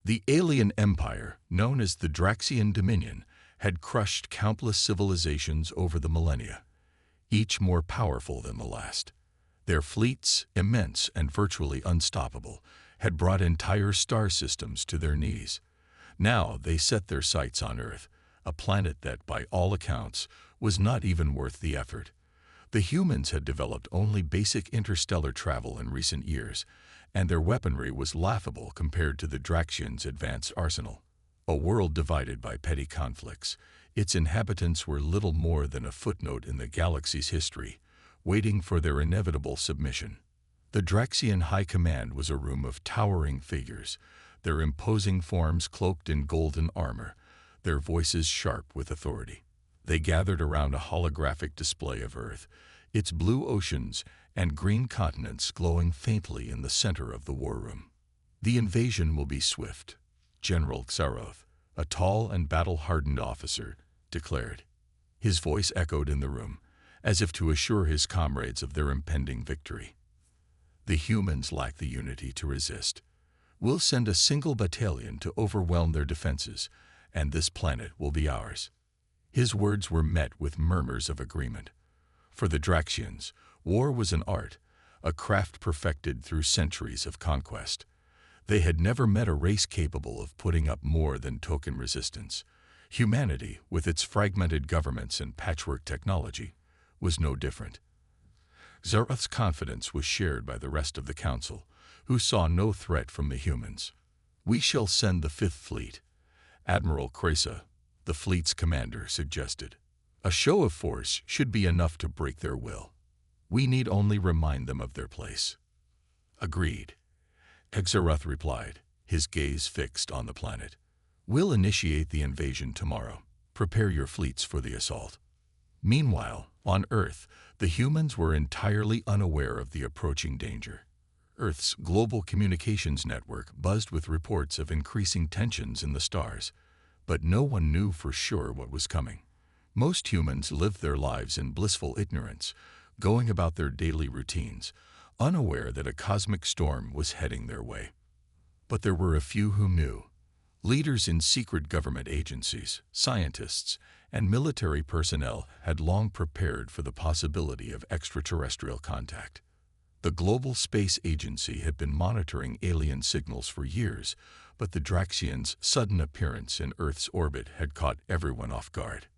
The alien empire, known as the Draxian Dominion, had crushed countless civilizations over the millennia, each more powerful than the last. Their fleets, immense and virtually unstoppable, had brought entire star systems to their knees. Now they set their sights on Earth, a planet that, by all accounts, was not even worth the effort. The humans had developed only basic interstellar travel in recent years, and their weaponry was laughable compared to the Draxians' advanced arsenal. A world divided by petty conflicts, its inhabitants were little more than a footnote in the galaxy's history, waiting for their inevitable submission. The Draxian High Command was a room of towering figures, their imposing forms cloaked in golden armor, their voices sharp with authority. They gathered around a holographic display of Earth, its blue oceans and green continents glowing faintly in the center of the war room. "The invasion will be swift," General Xaroth, a tall and battle-hardened officer, declared. His voice echoed in the room, as if to assure his comrades of their impending victory. "The humans lack the unity to resist. We'll send a single battalion to overwhelm their defenses, and this planet will be ours." His words were met with murmurs of agreement. For the Draxians, war was an art, a craft perfected through centuries of conquest. They had never met a race capable of putting up more than token resistance. Humanity, with its fragmented governments and patchwork technology, was no different. Xaroth's confidence was shared by the rest of the Council, who saw no threat from the humans. "We shall send the Fifth Fleet," Admiral Kresa, the fleet's commander, suggested. "A show of force should be enough to break their will. We need only remind them of their place." "Agreed," Xaroth replied, his gaze fixed on the planet. "We'll initiate the invasion tomorrow. Prepare your fleets for the assault." Meanwhile, on Earth, the humans were entirely unaware of the approaching danger. Earth's global communications network buzzed with reports of increasing tensions in the stars, but no one knew for sure what was coming. Most humans lived their lives in blissful ignorance, going about their daily routines, unaware that a cosmic storm was heading their way. But there were a few who knew. Leaders in secret government agencies, scientists, and military personnel had long prepared for the possibility of extraterrestrial contact. The Global Space Agency had been monitoring alien signals for years, but the Draxians' sudden appearance in Earth's orbit had caught everyone off guard.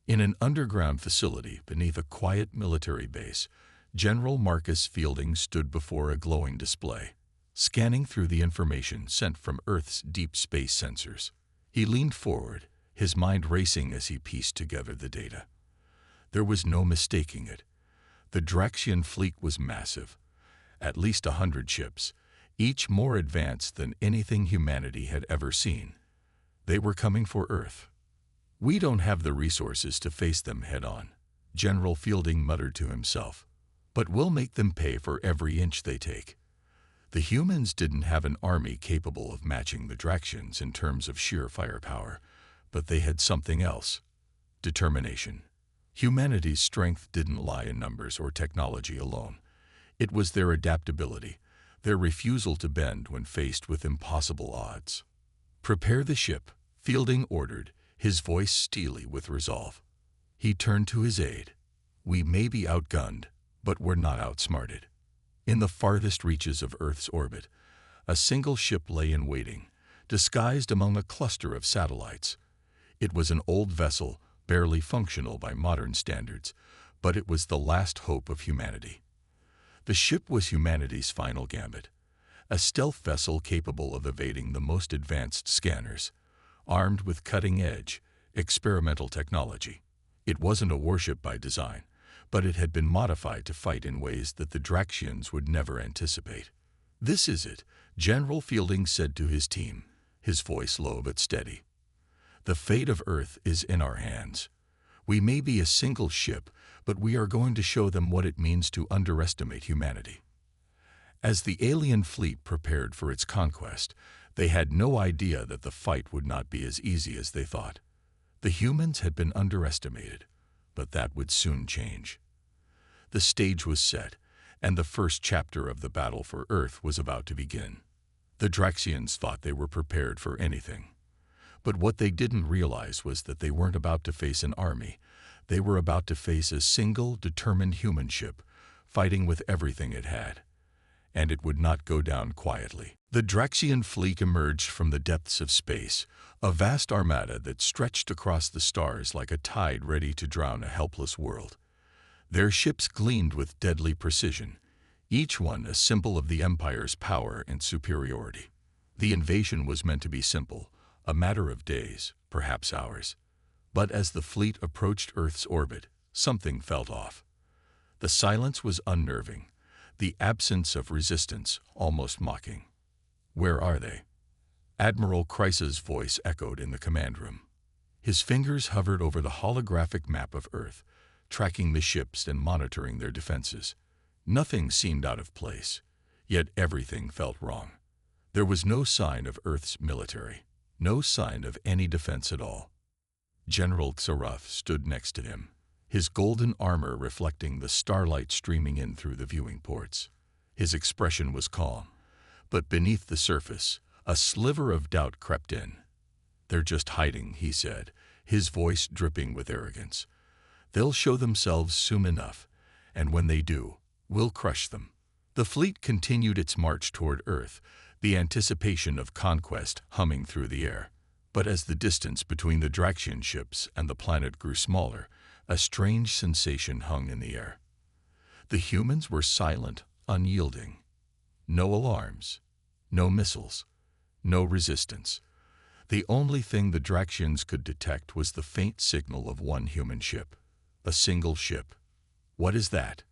In an underground facility beneath a quiet military base, General Marcus Fielding stood before a glowing display, scanning through the information sent from Earth's deep space sensors. He leaned forward, his mind racing as he pieced together the data. There was no mistaking it. The Draxian fleet was massive, at least 100 ships, each more advanced than anything humanity had ever seen. They were coming for Earth. "We don't have the resources to face them head-on," General Fielding muttered to himself. "But we'll make them pay for every inch they take." The humans didn't have an army capable of matching the Draxians in terms of sheer firepower, but they had something else: determination. Humanity's strength didn't lie in numbers or technology alone. It was their adaptability, their refusal to bend when faced with impossible odds. "Prepare the ship," Fielding ordered, his voice steely with resolve. He turned to his aide. "We may be outgunned, but we're not outsmarted." In the farthest reaches of Earth's orbit, a single ship lay in waiting, disguised among a cluster of satellites. It was an old vessel, barely functional by modern standards, but it was the last hope of humanity. The ship was humanity's final gambit, a stealth vessel capable of evading the most advanced scanners, armed with cutting-edge, experimental technology. It wasn't a warship by design, but it had been modified to fight in ways that the Draxians would never anticipate. "This is it," General Fielding said to his team, his voice low but steady. "The fate of Earth is in our hands. We may be a single ship, but we are going to show them what it means to underestimate humanity." As the alien fleet prepared for its conquest, they had no idea that the fight would not be as easy as they thought. The humans had been underestimated, but that would soon change. The stage was set, and the first chapter of the battle for Earth was about to begin. The Draxians thought they were prepared for anything. But what they didn't realize was that they weren't about to face an army. They were about to face a single, determined human ship, fighting with everything it had. And it would not go down quietly. The Draxian fleet emerged from the depths of space, a vast armada that stretched across the stars like a tide ready to drown a helpless world. Their ships gleamed with deadly precision, each one a symbol of the Empire's power and superiority. The invasion was meant to be simple, a matter of days, perhaps hours. But as the fleet approached Earth's orbit, something felt off. The silence was unnerving, the absence of resistance almost mocking. "Where are they?" Admiral Chrysa's voice echoed in the command room. His fingers hovered over the holographic map of Earth, tracking the ships and monitoring their defenses. Nothing seemed out of place, yet everything felt wrong. There was no sign of Earth's military, no sign of any defense at all. General Xaroth stood next to him, his golden armor reflecting the starlight streaming in through the viewing ports. His expression was calm, but beneath the surface, a sliver of doubt crept in. "They're just hiding," he said, his voice dripping with arrogance. "They'll show themselves soon enough, and when they do, we'll crush them." The fleet continued its march toward Earth, the anticipation of conquest humming through the air. But as the distance between the Draxian ships and the planet grew smaller, a strange sensation hung in the air. The humans were silent, unyielding. No alarms, no missiles, no resistance. The only thing the Draxians could detect was the faint signal of one human ship. A single ship. "What is that?"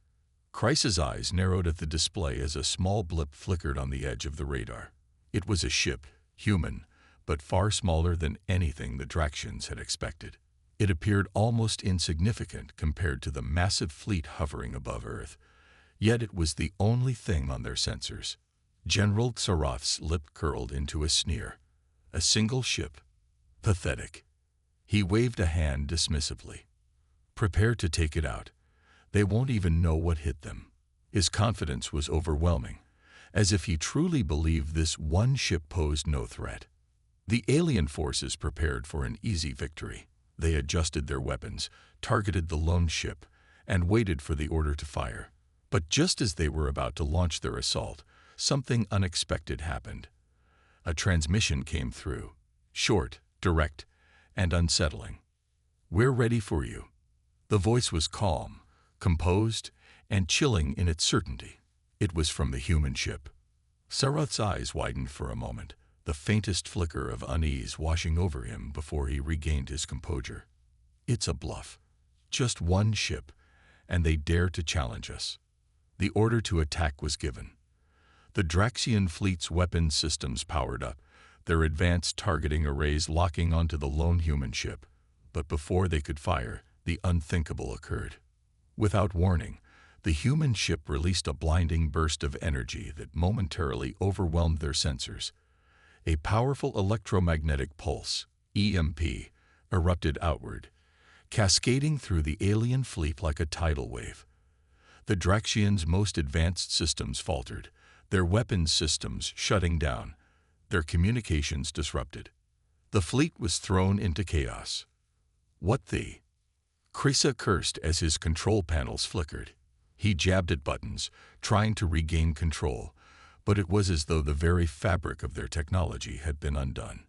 Chrysa's eyes narrowed at the display as a small blip flickered on the edge of the radar. It was a ship, human, but far smaller than anything the Draxians had expected. It appeared almost insignificant compared to the massive fleet hovering above Earth, yet it was the only thing on their sensors. General Xaroth's lip curled into a sneer. A single ship. Pathetic. He waved a hand dismissively. "Prepare to take it out. They won't even know what hit them." His confidence was overwhelming, as if he truly believed this one ship posed no threat. The alien forces prepared for an easy victory. They adjusted their weapons, targeted the lone ship, and waited for the order to fire. But just as they were about to launch their assault, something unexpected happened. A transmission came through, short, direct, and unsettling. "We're ready for you." The voice was calm, composed, and chilling in its certainty. It was from the human ship. Xaroth's eyes widened for a moment, the faintest flicker of unease washing over him before he regained his composure. "It's a bluff. Just one ship, and they dare to challenge us." The order to attack was given. The Draxian fleet's weapons systems powered up, their advanced targeting arrays locking onto the lone human ship. But before they could fire, the unthinkable occurred. Without warning, the human ship released a blinding burst of energy that momentarily overwhelmed their sensors. A powerful electromagnetic pulse, EMP, erupted outward, cascading through the alien fleet like a tidal wave. The Draxians' most advanced systems faltered, their weapons systems shutting down, their communications disrupted. The fleet was thrown into chaos. "What the?" Chrysa cursed as his control panels flickered. He jabbed at buttons, trying to regain control, but it was as though the very fabric of their technology had been undone.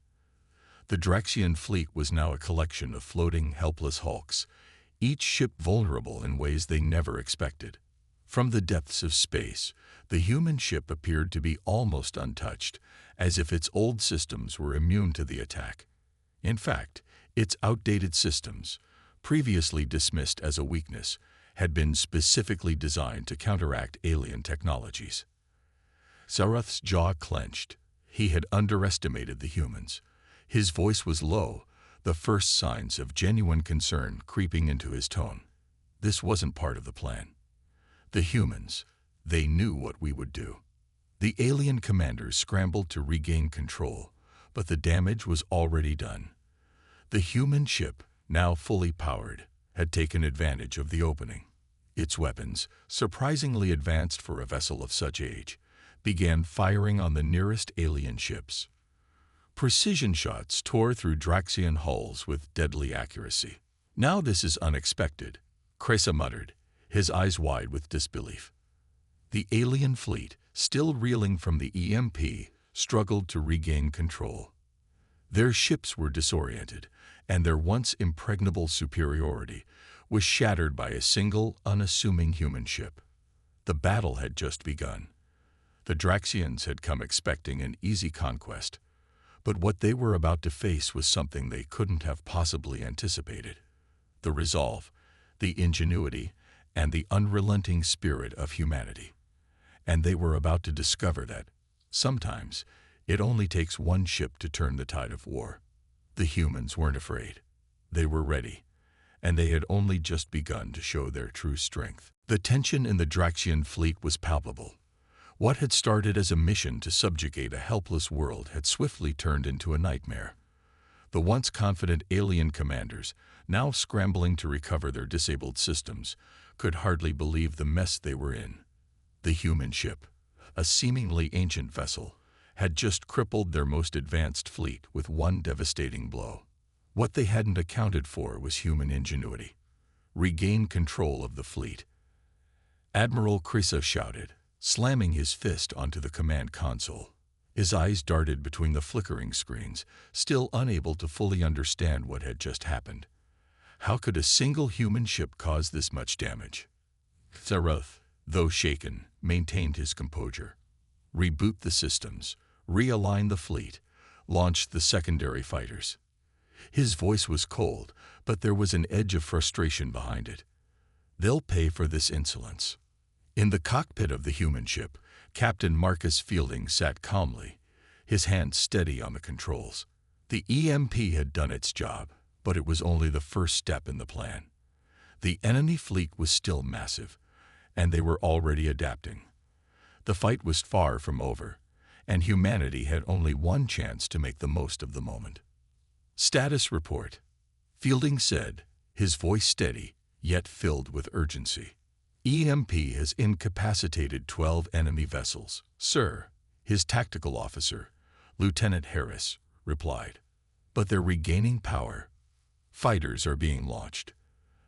The Draxian fleet was now a collection of floating, helpless hulks, each ship vulnerable in ways they never expected. From the depths of space, the human ship appeared to be almost untouched, as if its old systems were immune to the attack. In fact, its outdated systems, previously dismissed as a weakness, had been specifically designed to counteract alien technologies. Xaroth's jaw clenched. He had underestimated the humans. His voice was low, the first signs of genuine concern creeping into his tone. This wasn't part of the plan. The humans, they knew what we would do. The alien commanders scrambled to regain control, but the damage was already done. The human ship, now fully powered, had taken advantage of the opening. Its weapons, surprisingly advanced for a vessel of such age, began firing on the nearest alien ships. Precision shots tore through Draxian hulls with deadly accuracy. "Now this is unexpected," Cresa muttered, his eyes wide with disbelief. The alien fleet, still reeling from the EMP, struggled to regain control. Their ships were disoriented, and their once impregnable superiority was shattered by a single, unassuming human ship. The battle had just begun. The Draxians had come expecting an easy conquest, but what they were about to face was something they couldn't have possibly anticipated. The resolve, the ingenuity, and the unrelenting spirit of humanity. And they were about to discover that, sometimes, it only takes one ship to turn the tide of war. The humans weren't afraid. They were ready, and they had only just begun to show their true strength. The tension in the Draxian fleet was palpable. What had started as a mission to subjugate a helpless world had swiftly turned into a nightmare. The once confident alien commanders, now scrambling to recover their disabled systems, could hardly believe the mess they were in. The human ship, a seemingly ancient vessel, had just crippled their most advanced fleet with one devastating blow. What they hadn't accounted for was human ingenuity. Regain control of the fleet. Admiral Cresa shouted, slamming his fist onto the command console. His eyes darted between the flickering screens, still unable to fully understand what had just happened. How could a single human ship cause this much damage? Zaroth, though shaken, maintained his composure. Reboot the systems, realign the fleet, launch the secondary fighters. His voice was cold, but there was an edge of frustration behind it. They'll pay for this insolence. In the cockpit of the human ship, Captain Marcus Fielding sat calmly, his hand steady on the controls. The EMP had done its job, but it was only the first step in the plan. The enemy fleet was still massive, and they were already adapting. The fight was far from over, and humanity had only one chance to make the most of the moment. "Status report," Fielding said, his voice steady, yet filled with urgency. "EMP has incapacitated 12 enemy vessels, sir," his tactical officer, Lieutenant Harris, replied. "But they're regaining power. Fighters are being launched.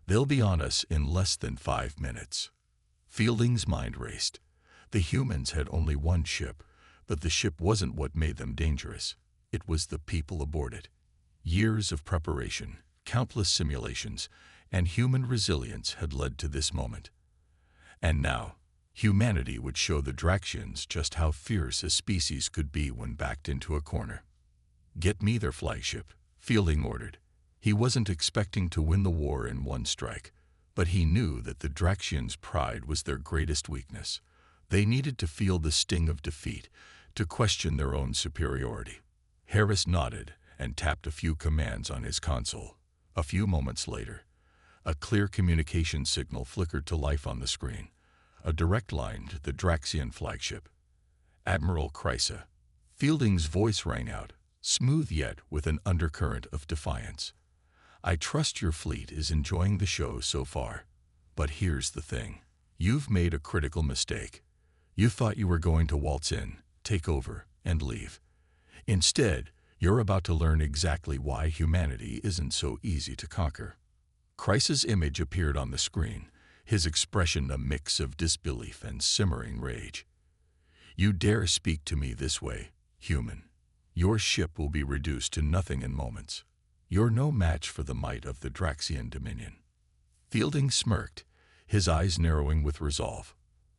They'll be on us in less than 5 minutes." Fielding's mind raced. The humans had only one ship, but the ship wasn't what made them dangerous. It was the people aboard it. Years of preparation, countless simulations, and human resilience had led to this moment. And now, humanity would show the Draxians just how fierce a species could be when backed into a corner. "Get me their flagship," Fielding ordered. He wasn't expecting to win the war in one strike, but he knew that the Draxians' pride was their greatest weakness. They needed to feel the sting of defeat, to question their own superiority. Harris nodded and tapped a few commands on his console. A few moments later, a clear communication signal flickered to life on the screen, a direct line to the Draxian flagship. "Admiral Cresa." Fielding's voice rang out, smooth yet with an undercurrent of defiance. "I trust your fleet is enjoying the show so far. But here's the thing. You've made a critical mistake. You thought you were going to waltz in, take over, and leave. Instead, you're about to learn exactly why humanity isn't so easy to conquer." Crisa's image appeared on the screen, his expression a mix of disbelief and simmering rage. "You dare speak to me this way, human? Your ship will be reduced to nothing in moments. You're no match for the might of the Draxian Dominion." Fielding smirked, his eyes narrowing with resolve.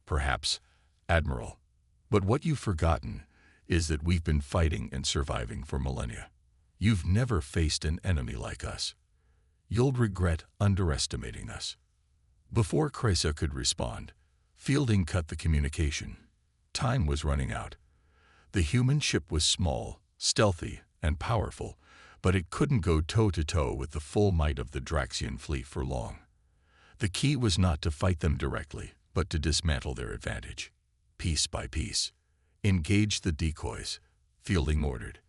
"Perhaps, Admiral, but what you've forgotten is that we've been fighting and surviving for millennia. You've never faced an enemy like us. You'll regret underestimating us." Before Cresa could respond, Fielding cut the communication. Time was running out. The human ship was small, stealthy, and powerful, but it couldn't go toe-to-toe with the full might of the Draxian fleet for long. The key was not to fight them directly, but to dismantle their advantage. Piece by piece. "Engage the decoys," Fielding ordered.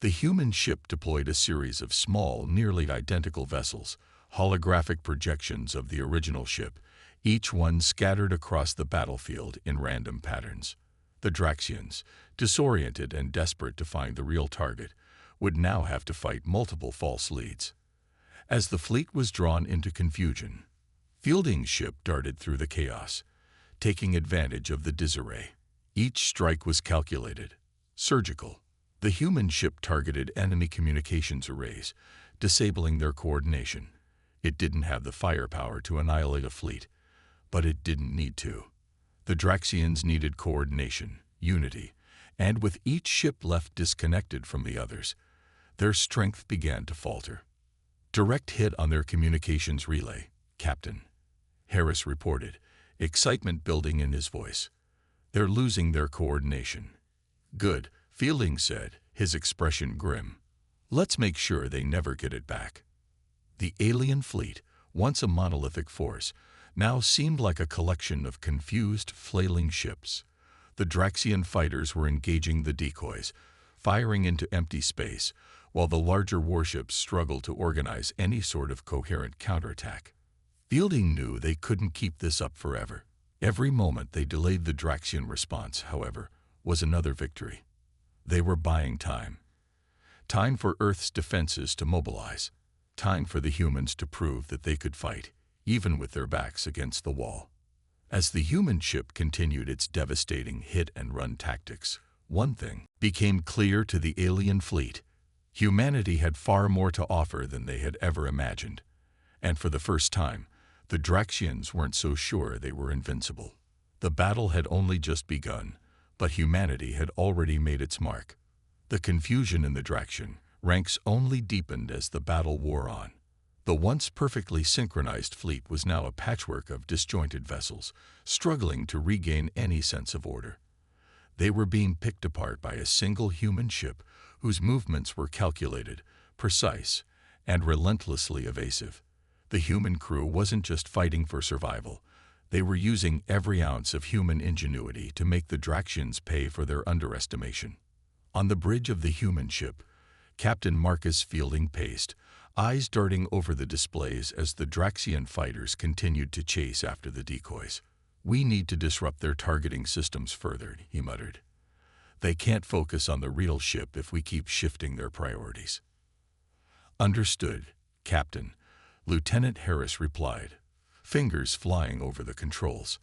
The human ship deployed a series of small, nearly identical vessels, holographic projections of the original ship, each one scattered across the battlefield in random patterns. The Draxians, disoriented and desperate to find the real target, would now have to fight multiple false leads. As the fleet was drawn into confusion, Fielding's ship darted through the chaos, taking advantage of the disarray. Each strike was calculated, surgical. The human ship targeted enemy communications arrays, disabling their coordination. It didn't have the firepower to annihilate a fleet, but it didn't need to. The Draxians needed coordination, unity, and with each ship left disconnected from the others, their strength began to falter. Direct hit on their communications relay, Captain, Harris reported, excitement building in his voice. They're losing their coordination. Good, Fielding said, his expression grim. Let's make sure they never get it back. The alien fleet, once a monolithic force, now seemed like a collection of confused, flailing ships. The Draxian fighters were engaging the decoys, firing into empty space, while the larger warships struggled to organize any sort of coherent counterattack. Fielding knew they couldn't keep this up forever. Every moment they delayed the Draxian response, however, was another victory. They were buying time. Time for Earth's defenses to mobilize. Time for the humans to prove that they could fight, even with their backs against the wall. As the human ship continued its devastating hit-and-run tactics, one thing became clear to the alien fleet. Humanity had far more to offer than they had ever imagined. And for the first time, the Draxians weren't so sure they were invincible. The battle had only just begun, but humanity had already made its mark. The confusion in the Draxian ranks only deepened as the battle wore on. The once perfectly synchronized fleet was now a patchwork of disjointed vessels, struggling to regain any sense of order. They were being picked apart by a single human ship whose movements were calculated, precise, and relentlessly evasive. The human crew wasn't just fighting for survival. They were using every ounce of human ingenuity to make the Draxians pay for their underestimation. On the bridge of the human ship, Captain Marcus Fielding paced, eyes darting over the displays as the Draxian fighters continued to chase after the decoys. "We need to disrupt their targeting systems further," he muttered. "They can't focus on the real ship if we keep shifting their priorities." "Understood, Captain," Lieutenant Harris replied, fingers flying over the controls.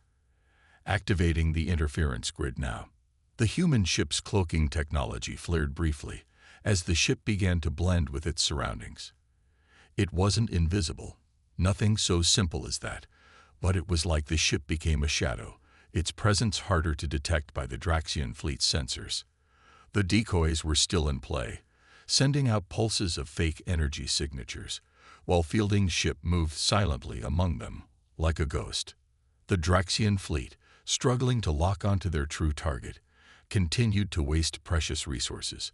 "Activating the interference grid now." The human ship's cloaking technology flared briefly as the ship began to blend with its surroundings. It wasn't invisible, nothing so simple as that, but it was like the ship became a shadow, its presence harder to detect by the Draxian fleet's sensors. The decoys were still in play, sending out pulses of fake energy signatures, while Fielding's ship moved silently among them, like a ghost. The Draxian fleet, struggling to lock onto their true target, continued to waste precious resources.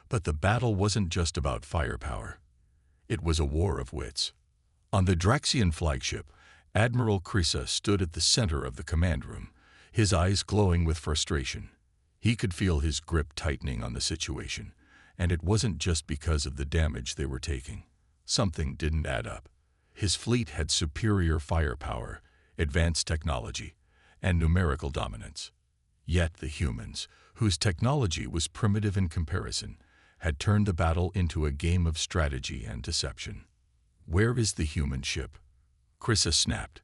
But the battle wasn't just about firepower. It was a war of wits. On the Draxian flagship, Admiral Krisa stood at the center of the command room, his eyes glowing with frustration. He could feel his grip tightening on the situation, and it wasn't just because of the damage they were taking. Something didn't add up. His fleet had superior firepower, advanced technology, and numerical dominance. Yet the humans, whose technology was primitive in comparison, had turned the battle into a game of strategy and deception. "Where is the human ship?" Krisa snapped.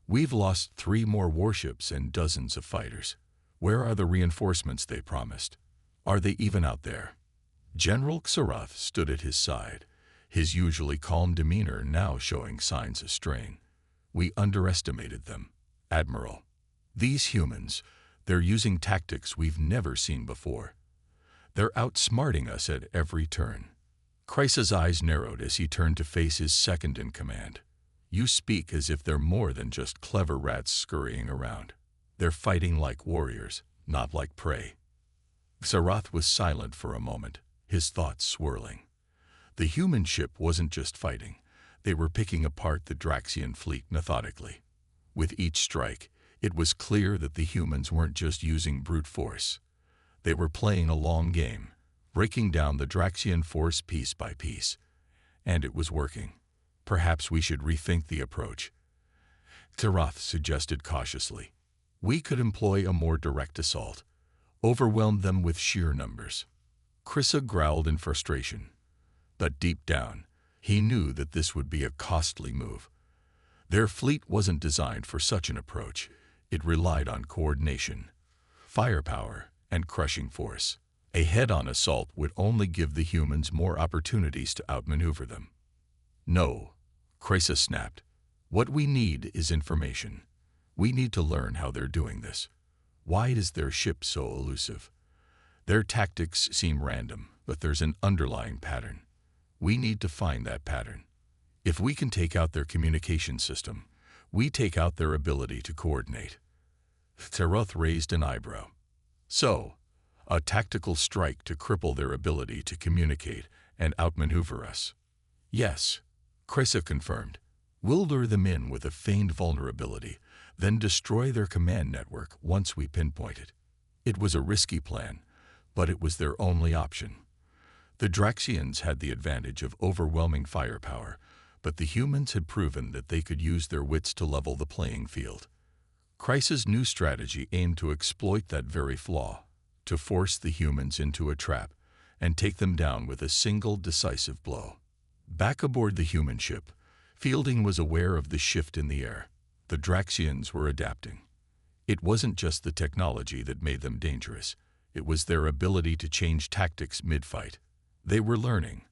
"We've lost 3 more warships and dozens of fighters. Where are the reinforcements they promised? Are they even out there?" General Xerath stood at his side, his usually calm demeanor now showing signs of strain. "We underestimated them, Admiral. These humans, they're using tactics we've never seen before. They're outsmarting us at every turn." Krisa's eyes narrowed as he turned to face his second-in-command. "You speak as if they're more than just clever rats scurrying around. They're fighting like warriors, not like prey." Xerath was silent for a moment, his thoughts swirling. The human ship wasn't just fighting. They were picking apart the Draxian fleet methodically. With each strike, it was clear that the humans weren't just using brute force. They were playing a long game, breaking down the Draxian force piece by piece. And it was working. "Perhaps we should rethink the approach," Xerath suggested cautiously. "We could employ a more direct assault. overwhelmed them with sheer numbers. Krissa growled in frustration, but deep down, he knew that this would be a costly move. Their fleet wasn't designed for such an approach. It relied on coordination, firepower, and crushing force. A head-on assault would only give the humans more opportunities to outmaneuver them. No, Krissa snapped. What we need is information. We need to learn how they're doing this. Why is their ship so elusive? Their tactics seem random, but there's an underlying pattern. We need to find that pattern. If we can take out their communication system, we take out their ability to coordinate. Teroth raised an eyebrow. So, a tactical strike to cripple their ability to communicate and outmaneuver us. Yes, Krissa confirmed. We'll lure them in with a feigned vulnerability, then destroy their command network once we pinpoint it. It was a risky plan, but it was their only option. The Draxians had the advantage of overwhelming firepower, but the humans had proven that they could use their wits to level the playing field. Krissa's new strategy aimed to exploit that very flaw, to force the humans into a trap and take them down with a single decisive blow. Back aboard the human ship, Fielding was aware of the shift in the air. The Draxians were adapting. It wasn't just the technology that made them dangerous. It was their ability to change tactics mid-fight. They were learning,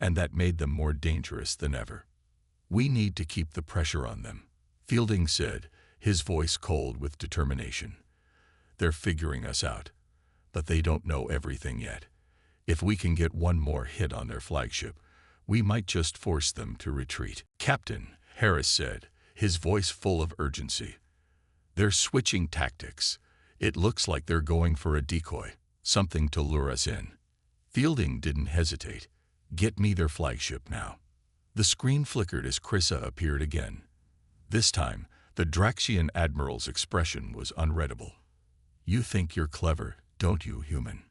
and that made them more dangerous than ever. We need to keep the pressure on them, Fielding said, his voice cold with determination. They're figuring us out, but they don't know everything yet. If we can get one more hit on their flagship, we might just force them to retreat. Captain, Harris said, his voice full of urgency. They're switching tactics. It looks like they're going for a decoy, something to lure us in. Fielding didn't hesitate. Get me their flagship now. The screen flickered as Krissa appeared again. This time, the Draxian admiral's expression was unreadable. You think you're clever, don't you, human?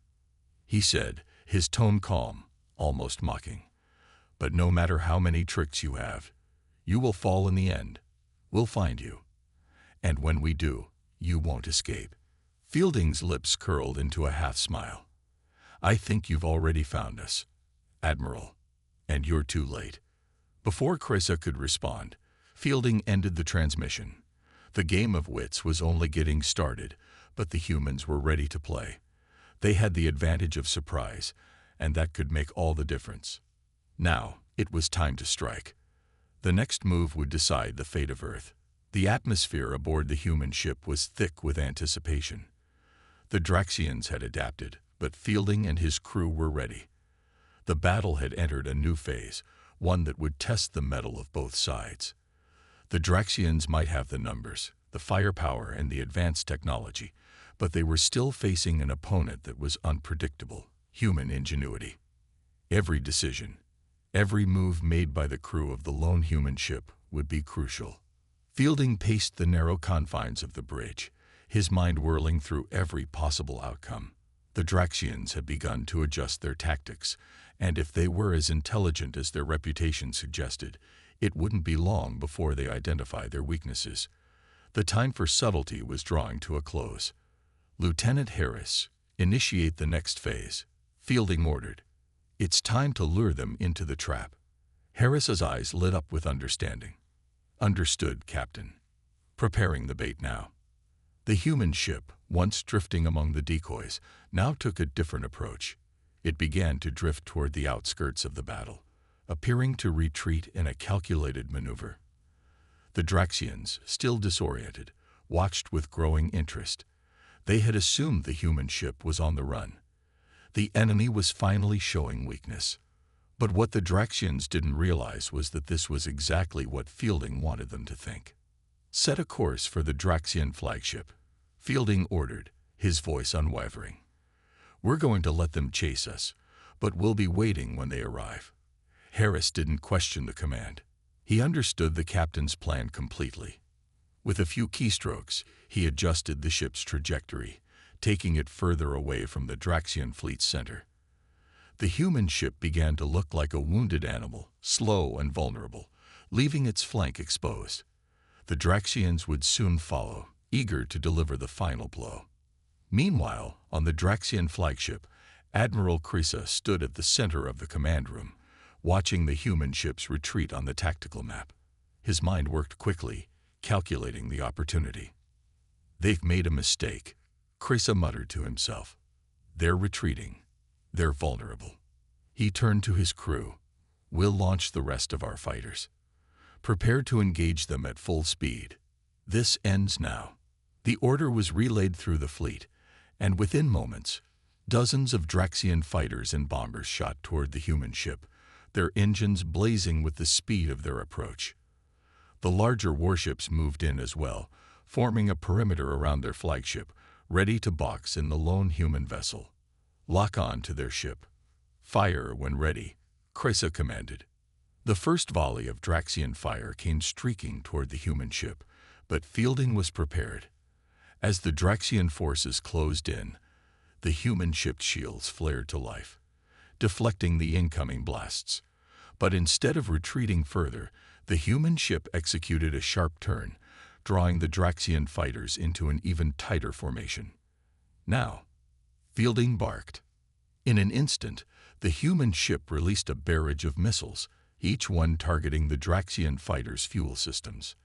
He said, his tone calm, almost mocking. But no matter how many tricks you have, you will fall in the end. We'll find you. And when we do, you won't escape. Fielding's lips curled into a half-smile. I think you've already found us, Admiral, and you're too late. Before Krissa could respond, Fielding ended the transmission. The game of wits was only getting started, but the humans were ready to play. They had the advantage of surprise, and that could make all the difference. Now, it was time to strike. The next move would decide the fate of Earth. The atmosphere aboard the human ship was thick with anticipation. The Draxians had adapted, but Fielding and his crew were ready. The battle had entered a new phase, one that would test the mettle of both sides. The Draxians might have the numbers, the firepower, and the advanced technology, but they were still facing an opponent that was unpredictable, human ingenuity. Every decision, every move made by the crew of the lone human ship would be crucial. Fielding paced the narrow confines of the bridge, his mind whirling through every possible outcome. The Draxians had begun to adjust their tactics, and if they were as intelligent as their reputation suggested, it wouldn't be long before they identified their weaknesses. The time for subtlety was drawing to a close. Lieutenant Harris, initiate the next phase, Fielding ordered. It's time to lure them into the trap. Harris's eyes lit up with understanding. Understood, Captain. Preparing the bait now. The human ship, once drifting among the decoys, now took a different approach. It began to drift toward the outskirts of the battle, appearing to retreat in a calculated maneuver. The Draxians, still disoriented, watched with growing interest. They had assumed the human ship was on the run. The enemy was finally showing weakness. But what the Draxians didn't realize was that this was exactly what Fielding wanted them to think. Set a course for the Draxian flagship, Fielding ordered, his voice unwavering. We're going to let them chase us, but we'll be waiting when they arrive. Harris didn't question the command. He understood the captain's plan completely. With a few keystrokes, he adjusted the ship's trajectory, taking it further away from the Draxian fleet's center. The human ship began to look like a wounded animal, slow and vulnerable, leaving its flank exposed. The Draxians would soon follow, eager to deliver the final blow. Meanwhile, on the Draxian flagship, Admiral Krysa stood at the center of the command room, watching the human ships retreat on the tactical map. His mind worked quickly, calculating the opportunity. "They've made a mistake," Krysa muttered to himself. "They're retreating. They're vulnerable." He turned to his crew. "We'll launch the rest of our fighters. Prepare to engage them at full speed. This ends now." The order was relayed through the fleet, and within moments, dozens of Draxian fighters and bombers shot toward the human ship, their engines blazing with the speed of their approach. The larger warships moved in as well, forming a perimeter around their flagship, ready to box in the lone human vessel. "Lock on to their ship. Fire when ready," Krysa commanded. The first volley of Draxian fire came streaking toward the human ship, but Fielding was prepared. As the Draxian forces closed in, the human ship's shields flared to life, deflecting the incoming blasts. But instead of retreating further, the human ship executed a sharp turn, drawing the Draxian fighters into an even tighter formation. "Now," Fielding barked. In an instant, the human ship released a barrage of missiles, each one targeting the Draxian fighters' fuel systems.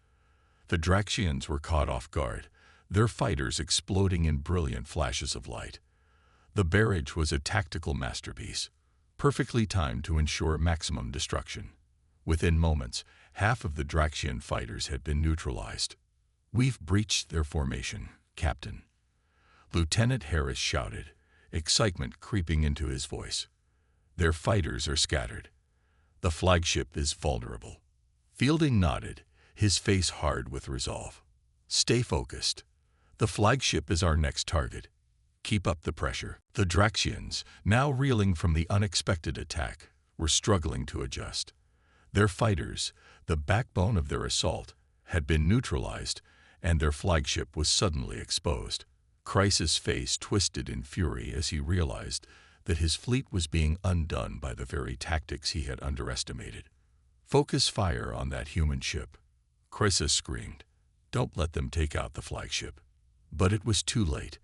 The Draxians were caught off guard, their fighters exploding in brilliant flashes of light. The barrage was a tactical masterpiece, perfectly timed to ensure maximum destruction. Within moments, half of the Draxian fighters had been neutralized. "We've breached their formation, Captain," Lieutenant Harris shouted, excitement creeping into his voice. "Their fighters are scattered. The flagship is vulnerable." Fielding nodded, his face hard with resolve. "Stay focused. The flagship is our next target. Keep up the pressure." The Draxians, now reeling from the unexpected attack, were struggling to adjust. Their fighters, the backbone of their assault, had been neutralized, and their flagship was suddenly exposed. Krysa's face twisted in fury as he realized that his fleet was being undone by the very tactics he had underestimated. "Focus fire on that human ship," Krysa screamed. "Don't let them take out the flagship." But it was too late.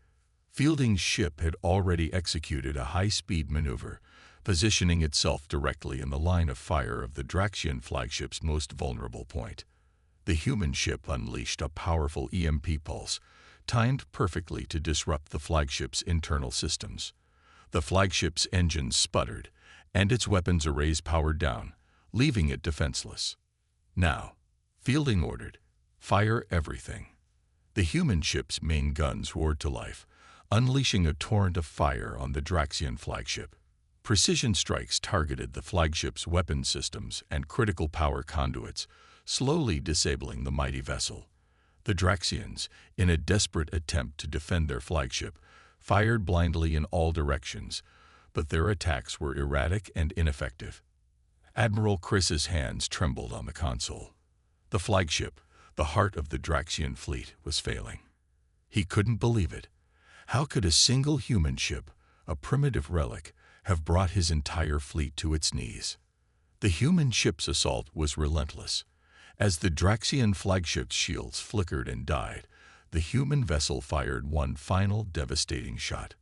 Fielding's ship had already executed a high-speed maneuver, positioning itself directly in the line of fire of the Draxian flagship's most vulnerable point. The human ship unleashed a powerful EMP pulse, timed perfectly to disrupt the flagship's internal systems. The flagship's engines sputtered, and its weapons arrays powered down, leaving it defenseless. "Now," Fielding ordered, "fire everything." The human ship's main guns roared to life, unleashing a torrent of fire on the Draxian flagship. Precision strikes targeted the flagship's weapon systems and critical power conduits, slowly disabling the mighty vessel. The Draxians, in a desperate attempt to defend their flagship, fired blindly in all directions, but their attacks were erratic and ineffective. Admiral Krysa's hands trembled on the console. The flagship, the heart of the Draxian fleet, was failing. He couldn't believe it. How could a single human ship, a primitive relic, have brought his entire fleet to its knees? The human ship's assault was relentless. As the Draxian flagship's shields flickered and died, the human vessel fired one final devastating shot.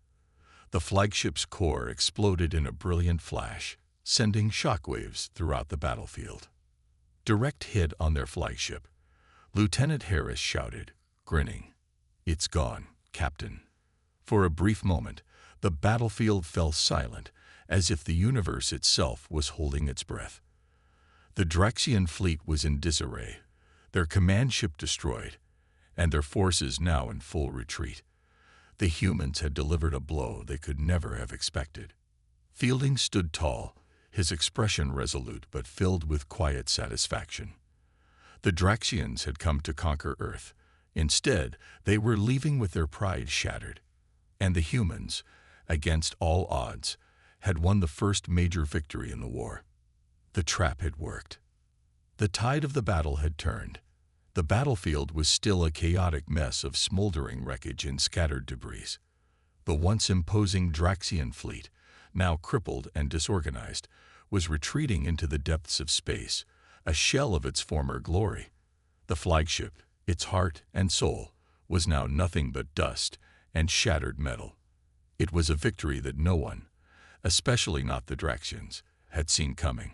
The flagship's core exploded in a brilliant flash, sending shockwaves throughout the battlefield. "Direct hit on their flagship," Lieutenant Harris shouted, grinning. "It's gone, Captain." For a brief moment, the battlefield fell silent, as if the universe itself was holding its breath. The Draxian fleet was in disarray, their command ship destroyed, and their forces now in full retreat. The humans had delivered a blow they could never have expected. Fielding stood tall, his expression resolute but filled with quiet satisfaction. The Draxians had come to conquer Earth. Instead, they were leaving with their pride shattered. And the humans, against all odds, had won the first major victory in the war. The trap had worked. The tide of the battle had turned. The battlefield was still a chaotic mess of smoldering wreckage and scattered debris. The once imposing Draxian fleet, now crippled and disorganized, was retreating into the depths of space, a shell of its former glory. The flagship, its heart and soul, was now nothing but dust, and shattered metal. It was a victory that no one, especially not the Draxians, had seen coming.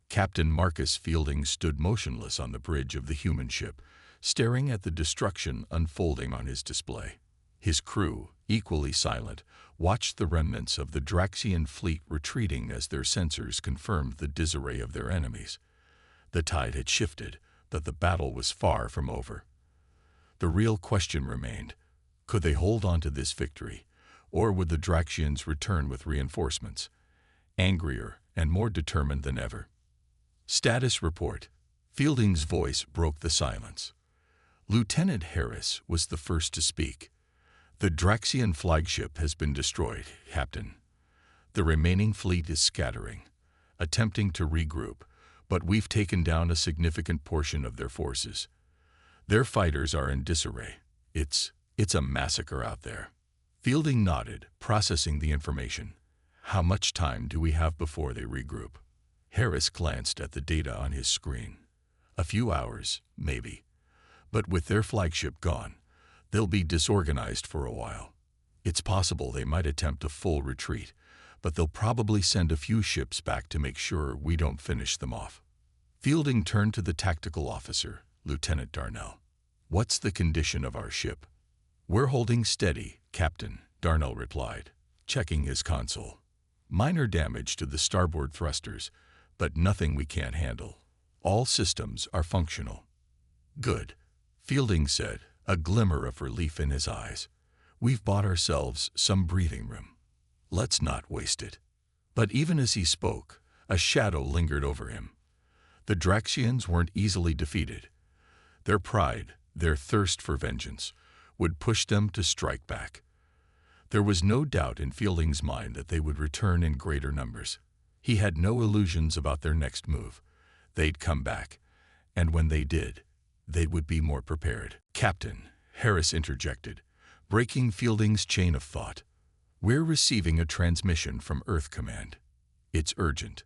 Captain Marcus Fielding stood motionless on the bridge of the human ship, staring at the destruction unfolding on his display. His crew, equally silent, watched the remnants of the Draxian fleet retreating as their sensors confirmed the disarray of their enemies. The tide had shifted, but the battle was far from over. The real question remained: could they hold on to this victory, or would the Draxians return with reinforcements, angrier and more determined than ever? Status report. Fielding's voice broke the silence. Lieutenant Harris was the first to speak. The Draxian flagship has been destroyed, Captain. The remaining fleet is scattering, attempting to regroup, but we've taken down a significant portion of their forces. Their fighters are in disarray. It's a massacre out there. Fielding nodded, processing the information. How much time do we have before they regroup? Harris glanced at the data on his screen. A few hours, maybe. But with their flagship gone, they'll be disorganized for a while. It's possible they might attempt a full retreat, but they'll probably send a few ships back to make sure we don't finish them off. Fielding turned to the tactical officer, Lieutenant Darnell. What's the condition of our ship? We're holding steady, Captain, Darnell replied, checking his console. Minor damage to the starboard thrusters, but nothing we can't handle. All systems are functional. Good, Fielding said, a glimmer of relief in his eyes. We've bought ourselves some breathing room. Let's not waste it. But even as he spoke, a shadow lingered over him. The Draxians weren't easily defeated. Their pride, their thirst for vengeance, would push them to strike back. There was no doubt in Fielding's mind that they would return in greater numbers. He had no illusions about their next move. They'd come back, and when they did, they would be more prepared. Captain, Harris interjected, breaking Fielding's chain of thought. We're receiving a transmission from Earth Command. It's urgent.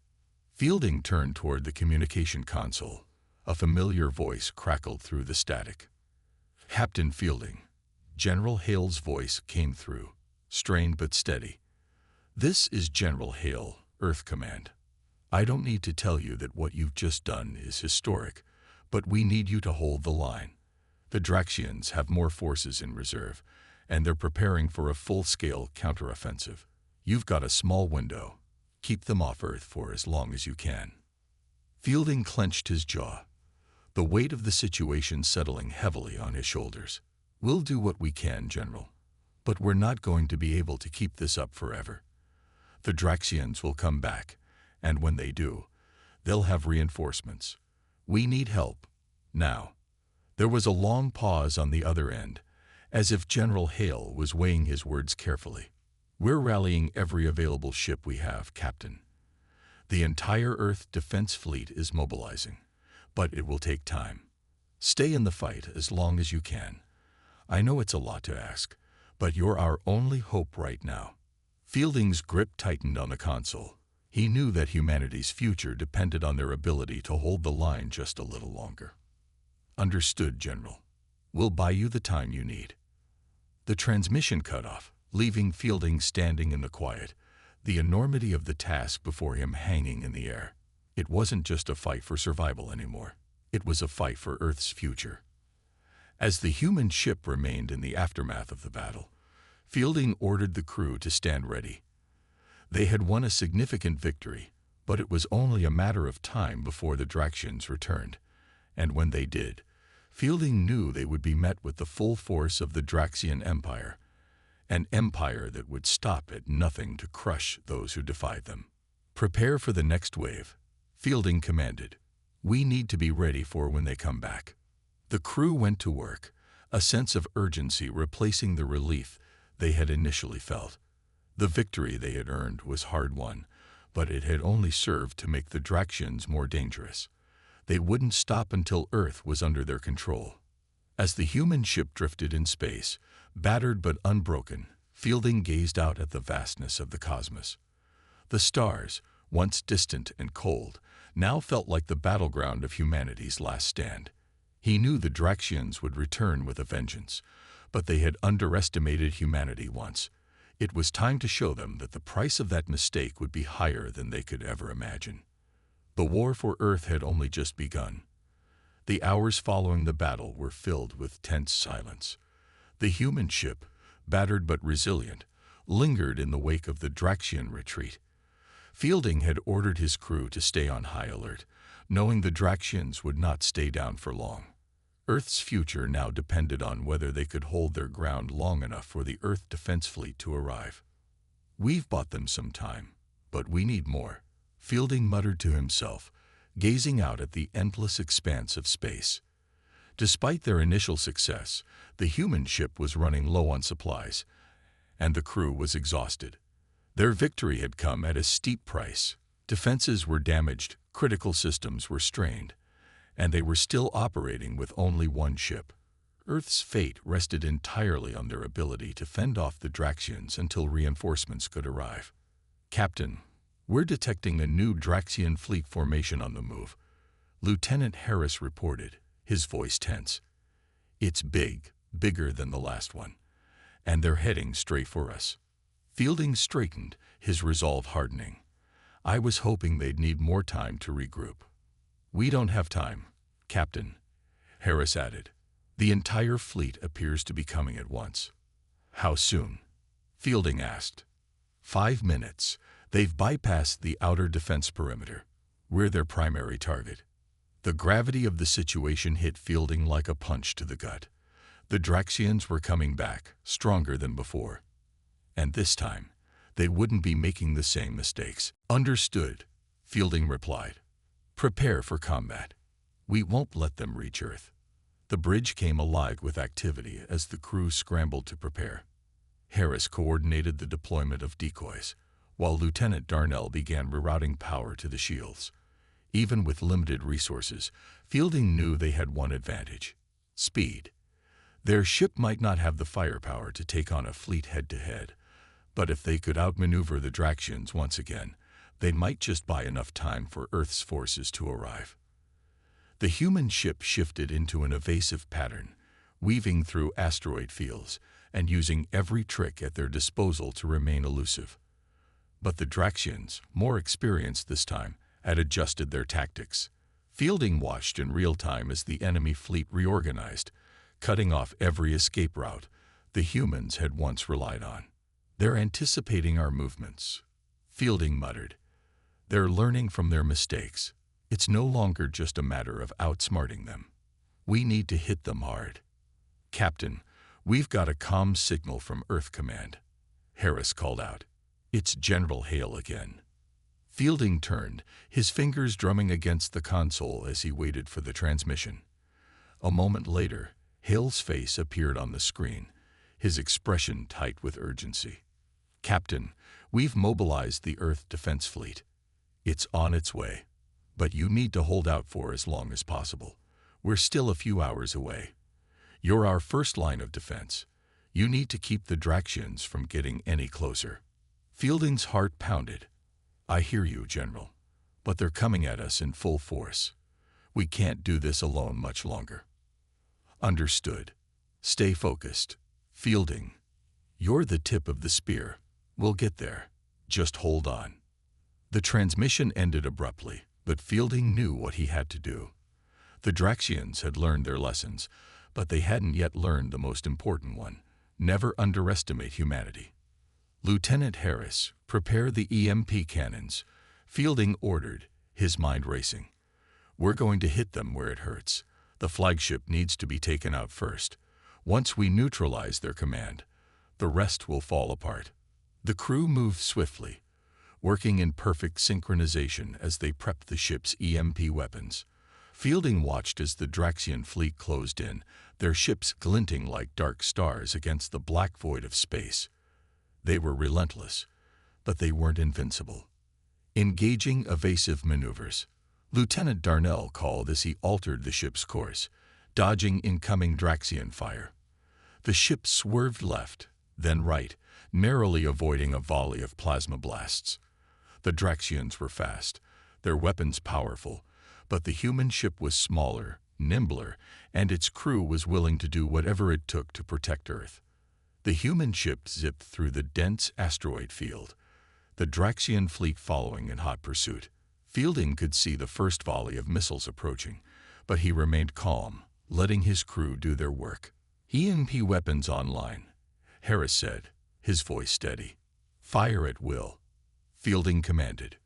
Fielding turned toward the communication console. A familiar voice crackled through the static. Captain Fielding. General Hale's voice came through, strained but steady. This is General Hale, Earth Command. I don't need to tell you that what you've just done is historic, but we need you to hold the line. The Draxians have more forces in reserve, and they're preparing for a full-scale counteroffensive. You've got a small window. Keep them off Earth for as long as you can. Fielding clenched his jaw, the weight of the situation settling heavily on his shoulders. We'll do what we can, General, but we're not going to be able to keep this up forever. The Draxians will come back, and when they do, they'll have reinforcements. We need help, now. There was a long pause on the other end, as if General Hale was weighing his words carefully. We're rallying every available ship we have, Captain. The entire Earth Defense Fleet is mobilizing, but it will take time. Stay in the fight as long as you can. I know it's a lot to ask, but you're our only hope right now. Fielding's grip tightened on the console. He knew that humanity's future depended on their ability to hold the line just a little longer. Understood, General. We'll buy you the time you need. The transmission cut off, leaving Fielding standing in the quiet, the enormity of the task before him hanging in the air. It wasn't just a fight for survival anymore. It was a fight for Earth's future. As the human ship remained in the aftermath of the battle, Fielding ordered the crew to stand ready. They had won a significant victory, but it was only a matter of time before the Draxians returned. And when they did, Fielding knew they would be met with the full force of the Draxian Empire, an empire that would stop at nothing to crush those who defied them. Prepare for the next wave, Fielding commanded. We need to be ready for when they come back. The crew went to work, a sense of urgency replacing the relief they had initially felt. The victory they had earned was hard-won, but it had only served to make the Draxians more dangerous. They wouldn't stop until Earth was under their control. As the human ship drifted in space, battered but unbroken, Fielding gazed out at the vastness of the cosmos. The stars, once distant and cold, now felt like the battleground of humanity's last stand. He knew the Draxians would return with a vengeance, But they had underestimated humanity once. It was time to show them that the price of that mistake would be higher than they could ever imagine. The war for Earth had only just begun. The hours following the battle were filled with tense silence. The human ship, battered but resilient, lingered in the wake of the Draxian retreat. Fielding had ordered his crew to stay on high alert, knowing the Draxians would not stay down for long. Earth's future now depended on whether they could hold their ground long enough for the Earth Defense Fleet to arrive. "We've bought them some time, but we need more," Fielding muttered to himself, gazing out at the endless expanse of space. Despite their initial success, the human ship was running low on supplies, and the crew was exhausted. Their victory had come at a steep price. Defenses were damaged, critical systems were strained, and they were still operating with only one ship. Earth's fate rested entirely on their ability to fend off the Draxians until reinforcements could arrive. "Captain, we're detecting a new Draxian fleet formation on the move," Lieutenant Harris reported, his voice tense. "It's bigger than the last one, and they're heading straight for us." Fielding straightened, his resolve hardening. "I was hoping they'd need more time to regroup." "We don't have time, Captain," Harris added. "The entire fleet appears to be coming at once." "How soon?" Fielding asked. 5 minutes. They've bypassed the outer defense perimeter. We're their primary target." The gravity of the situation hit Fielding like a punch to the gut. The Draxians were coming back, stronger than before. And this time, they wouldn't be making the same mistakes. "Understood," Fielding replied. "Prepare for combat. We won't let them reach Earth." The bridge came alive with activity as the crew scrambled to prepare. Harris coordinated the deployment of decoys, while Lieutenant Darnell began rerouting power to the shields. Even with limited resources, Fielding knew they had one advantage: speed. Their ship might not have the firepower to take on a fleet head-to-head, but if they could outmaneuver the Draxians once again, they might just buy enough time for Earth's forces to arrive. The human ship shifted into an evasive pattern, weaving through asteroid fields and using every trick at their disposal to remain elusive. But the Draxians, more experienced this time, had adjusted their tactics. Fielding watched in real time as the enemy fleet reorganized, cutting off every escape route the humans had once relied on. "They're anticipating our movements," Fielding muttered. "They're learning from their mistakes. It's no longer just a matter of outsmarting them. We need to hit them hard." "Captain, we've got a comm signal from Earth Command," Harris called out. "It's General Hale again." Fielding turned, his fingers drumming against the console as he waited for the transmission. A moment later, Hale's face appeared on the screen, his expression tight with urgency. "Captain, we've mobilized the Earth Defense Fleet. It's on its way, but you need to hold out for as long as possible. We're still a few hours away. You're our first line of defense. You need to keep the Draxians from getting any closer." Fielding's heart pounded. "I hear you, General, but they're coming at us in full force. We can't do this alone much longer." "Understood. Stay focused. Fielding, you're the tip of the spear. We'll get there. Just hold on." The transmission ended abruptly, but Fielding knew what he had to do. The Draxians had learned their lessons, but they hadn't yet learned the most important one: never underestimate humanity. "Lieutenant Harris, prepare the EMP cannons," Fielding ordered, his mind racing. "We're going to hit them where it hurts. The flagship needs to be taken out first. Once we neutralize their command, the rest will fall apart." The crew moved swiftly, working in perfect synchronization as they prepped the ship's EMP weapons. Fielding watched as the Draxian fleet closed in, their ships glinting like dark stars against the black void of space. They were relentless, but they weren't invincible. Engaging evasive maneuvers, Lieutenant Darnell called as he altered the ship's course, dodging incoming Draxian fire. The ship swerved left, then right, narrowly avoiding a volley of plasma blasts. The Draxians were fast, their weapons powerful, but the human ship was smaller, nimbler, and its crew was willing to do whatever it took to protect Earth. The human ship zipped through the dense asteroid field, the Draxian fleet following in hot pursuit. Fielding could see the first volley of missiles approaching, but he remained calm, letting his crew do their work. "EMP weapons online," Harris said, his voice steady. "Fire at will," Fielding commanded.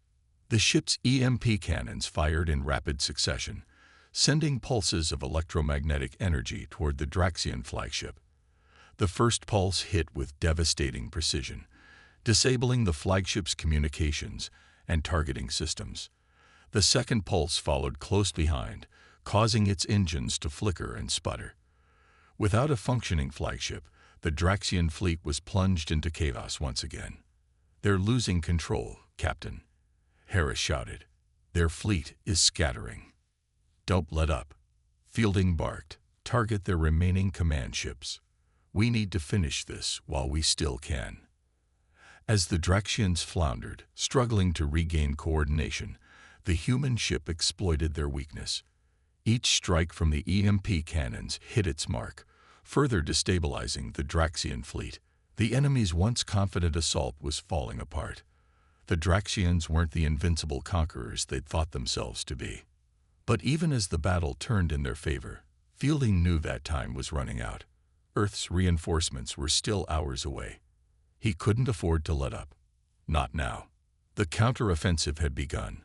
The ship's EMP cannons fired in rapid succession, sending pulses of electromagnetic energy toward the Draxian flagship. The first pulse hit with devastating precision, disabling the flagship's communications and targeting systems. The second pulse followed close behind, causing its engines to flicker and sputter. Without a functioning flagship, the Draxian fleet was plunged into chaos once again. "They're losing control, Captain," Harris shouted. "Their fleet is scattering." "Don't let up," Fielding barked. "Target their remaining command ships. We need to finish this while we still can." As the Draxians floundered, struggling to regain coordination, the human ship exploited their weakness. Each strike from the EMP cannons hit its mark, further destabilizing the Draxian fleet. The enemy's once confident assault was falling apart. The Draxians weren't the invincible conquerors they'd thought themselves to be. But even as the battle turned in their favor, Fielding knew that time was running out. Earth's reinforcements were still hours away. He couldn't afford to let up. Not now. The counteroffensive had begun,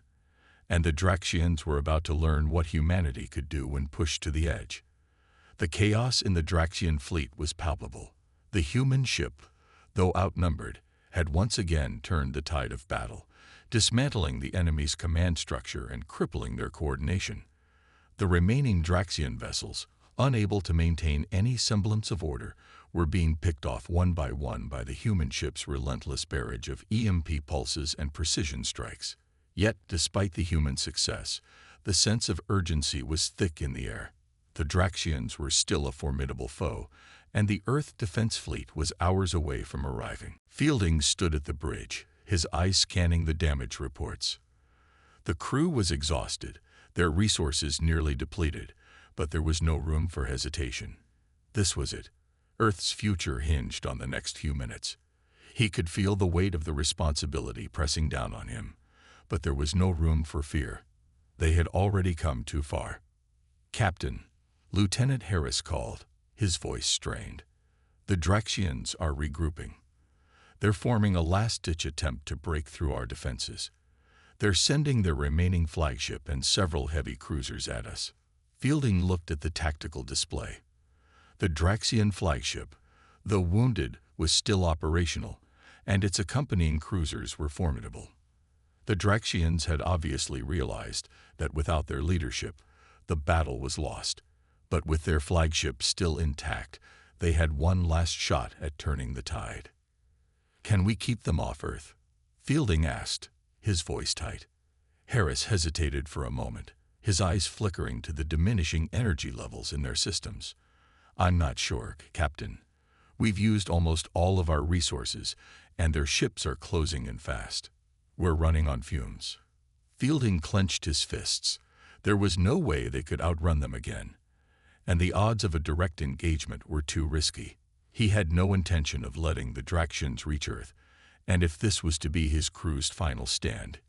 and the Draxians were about to learn what humanity could do when pushed to the edge. The chaos in the Draxian fleet was palpable. The human ship, though outnumbered, had once again turned the tide of battle, dismantling the enemy's command structure and crippling their coordination. The remaining Draxian vessels, unable to maintain any semblance of order, were being picked off one by the human ship's relentless barrage of EMP pulses and precision strikes. Yet, despite the human success, the sense of urgency was thick in the air. The Draxians were still a formidable foe, and the Earth defense fleet was hours away from arriving. Fielding stood at the bridge, his eyes scanning the damage reports. The crew was exhausted, their resources nearly depleted, but there was no room for hesitation. This was it. Earth's future hinged on the next few minutes. He could feel the weight of the responsibility pressing down on him, but there was no room for fear. They had already come too far. "Captain," Lieutenant Harris called, his voice strained. "The Draxians are regrouping. They're forming a last-ditch attempt to break through our defenses. They're sending their remaining flagship and several heavy cruisers at us." Fielding looked at the tactical display. The Draxian flagship, though wounded, was still operational, and its accompanying cruisers were formidable. The Draxians had obviously realized that without their leadership, the battle was lost. But with their flagship still intact, they had one last shot at turning the tide. "Can we keep them off Earth?" Fielding asked, his voice tight. Harris hesitated for a moment, his eyes flickering to the diminishing energy levels in their systems. "I'm not sure, Captain. We've used almost all of our resources, and their ships are closing in fast. We're running on fumes." Fielding clenched his fists. There was no way they could outrun them again, and the odds of a direct engagement were too risky. He had no intention of letting the Draxians reach Earth, and if this was to be his crew's final stand,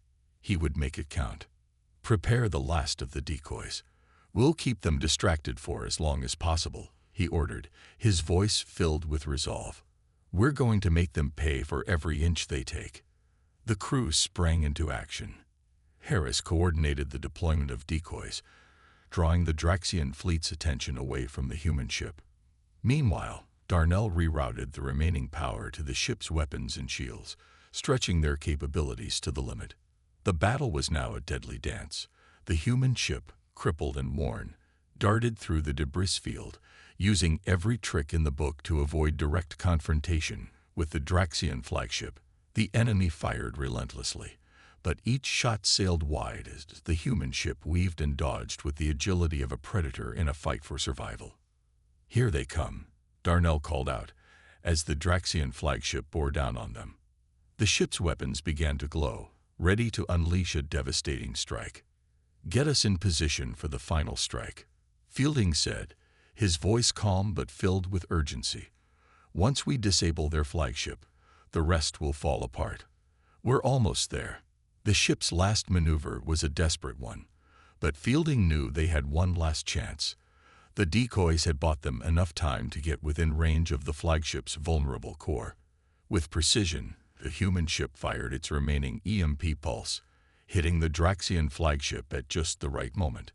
he would make it count. "Prepare the last of the decoys. We'll keep them distracted for as long as possible," he ordered, his voice filled with resolve. "We're going to make them pay for every inch they take." The crew sprang into action. Harris coordinated the deployment of decoys, drawing the Draxian fleet's attention away from the human ship. Meanwhile, Darnell rerouted the remaining power to the ship's weapons and shields, stretching their capabilities to the limit. The battle was now a deadly dance. The human ship, crippled and worn, darted through the debris field, using every trick in the book to avoid direct confrontation with the Draxian flagship. The enemy fired relentlessly, but each shot sailed wide as the human ship weaved and dodged with the agility of a predator in a fight for survival. "Here they come," Darnell called out, as the Draxian flagship bore down on them. The ship's weapons began to glow, ready to unleash a devastating strike. "Get us in position for the final strike," Fielding said, his voice calm but filled with urgency. "Once we disable their flagship, the rest will fall apart. We're almost there." The ship's last maneuver was a desperate one, but Fielding knew they had one last chance. The decoys had bought them enough time to get within range of the flagship's vulnerable core. With precision, the human ship fired its remaining EMP pulse, hitting the Draxian flagship at just the right moment.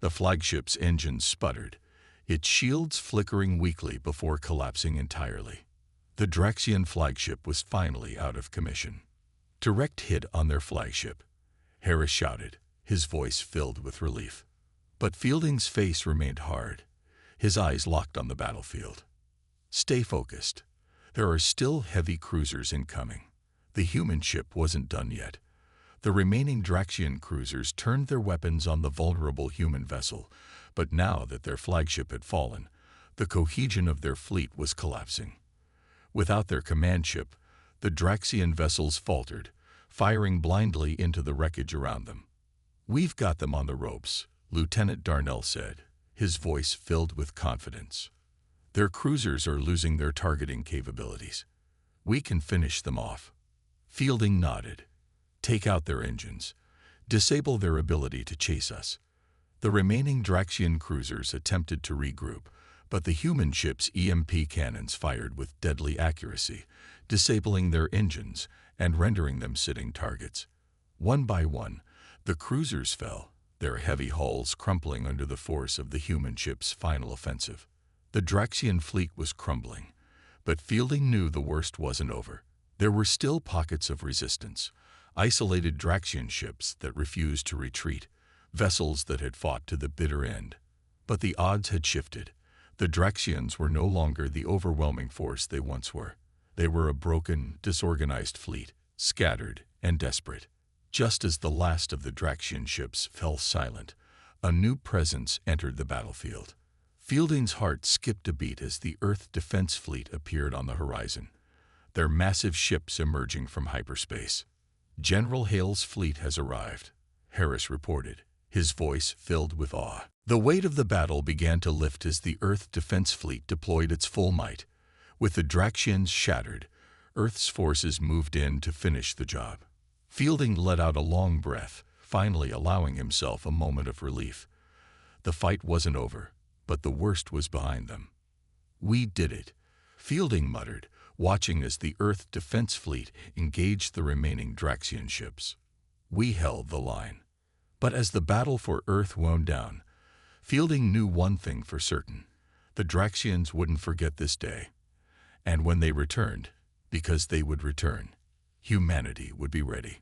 The flagship's engines sputtered, its shields flickering weakly before collapsing entirely. The Draxian flagship was finally out of commission. "Direct hit on their flagship," Harris shouted, his voice filled with relief. But Fielding's face remained hard, his eyes locked on the battlefield. "Stay focused. There are still heavy cruisers incoming." The human ship wasn't done yet. The remaining Draxian cruisers turned their weapons on the vulnerable human vessel, but now that their flagship had fallen, the cohesion of their fleet was collapsing. Without their command ship, the Draxian vessels faltered, firing blindly into the wreckage around them. "We've got them on the ropes," Lieutenant Darnell said, his voice filled with confidence. "Their cruisers are losing their targeting capabilities. We can finish them off." Fielding nodded. "Take out their engines. Disable their ability to chase us." The remaining Draxian cruisers attempted to regroup, but the human ship's EMP cannons fired with deadly accuracy, disabling their engines and rendering them sitting targets. One by one, the cruisers fell, their heavy hulls crumpling under the force of the human ship's final offensive. The Draxian fleet was crumbling, but Fielding knew the worst wasn't over. There were still pockets of resistance, isolated Draxian ships that refused to retreat, vessels that had fought to the bitter end. But the odds had shifted. The Draxians were no longer the overwhelming force they once were. They were a broken, disorganized fleet, scattered and desperate. Just as the last of the Draxian ships fell silent, a new presence entered the battlefield. Fielding's heart skipped a beat as the Earth Defense Fleet appeared on the horizon, their massive ships emerging from hyperspace. "General Hale's fleet has arrived," Harris reported, his voice filled with awe. The weight of the battle began to lift as the Earth Defense Fleet deployed its full might. With the Draxians shattered, Earth's forces moved in to finish the job. Fielding let out a long breath, finally allowing himself a moment of relief. The fight wasn't over, but the worst was behind them. "We did it," Fielding muttered, watching as the Earth Defense Fleet engaged the remaining Draxian ships. "We held the line." But as the battle for Earth wound down, Fielding knew one thing for certain: the Draxians wouldn't forget this day. And when they returned, because they would return, humanity would be ready.